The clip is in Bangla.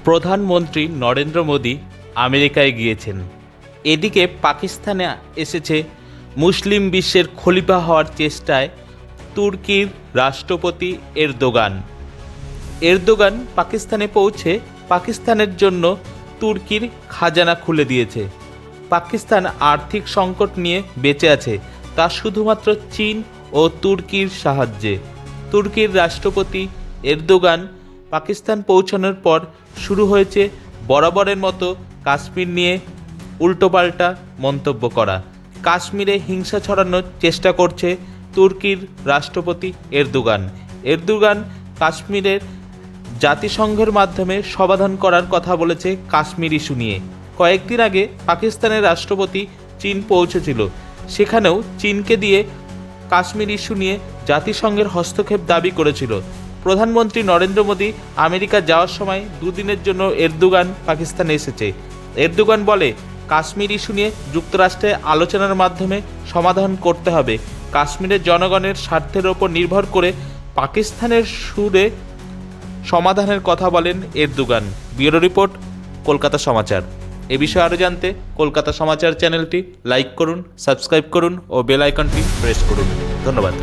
প্রধানমন্ত্রী নরেন্দ্র মোদী আমেরিকায় গিয়েছেন। এদিকে পাকিস্তানে এসেছে মুসলিম বিশ্বের খলিফা হওয়ার চেষ্টায় তুর্কির রাষ্ট্রপতি এরদোগান পাকিস্তানে পৌঁছে পাকিস্তানের জন্য তুর্কির খাজানা খুলে দিয়েছে। পাকিস্তান আর্থিক সংকট নিয়ে বেঁচে আছে, তা শুধুমাত্র চীন ও তুর্কির সাহায্যে। তুর্কির রাষ্ট্রপতি এরদোগান পাকিস্তান পৌঁছানোর পর শুরু হয়েছে বরাবরের মতো কাশ্মীর নিয়ে উল্টোপাল্টা মন্তব্য করা। কাশ্মীরে হিংসা ছড়ানোর চেষ্টা করছে তুর্কির রাষ্ট্রপতি এরদোগান কাশ্মীরের জাতিসংঘের মাধ্যমে সমাধান করার কথা বলেছে কাশ্মীর ইস্যু নিয়ে। কয়েকদিন আগে পাকিস্তানের রাষ্ট্রপতি চীন পৌঁছেছিল, সেখানেও চীনকে দিয়ে কাশ্মীর ইস্যু নিয়ে জাতিসংঘের হস্তক্ষেপ দাবি করেছিল। প্রধানমন্ত্রী নরেন্দ্র মোদী আমেরিকা যাওয়ার সময় দুদিনের জন্য এরদোগান পাকিস্তানে এসেছে। এরদোগান বলে, কাশ্মীর ইস্যু নিয়ে যুক্তরাষ্ট্রে আলোচনার মাধ্যমে সমাধান করতে হবে। কাশ্মীরের জনগণের স্বার্থের ওপর নির্ভর করে পাকিস্তানের সুরে সমাধানের কথা বলেন এরদোগান। ব্যুরো রিপোর্ট, কলকাতা সমাচার। এ বিষয়ে আরও জানতে কলকাতা সমাচার চ্যানেলটি লাইক করুন, সাবস্ক্রাইব করুন ও বেল আইকনটি প্রেস করুন। ধন্যবাদ।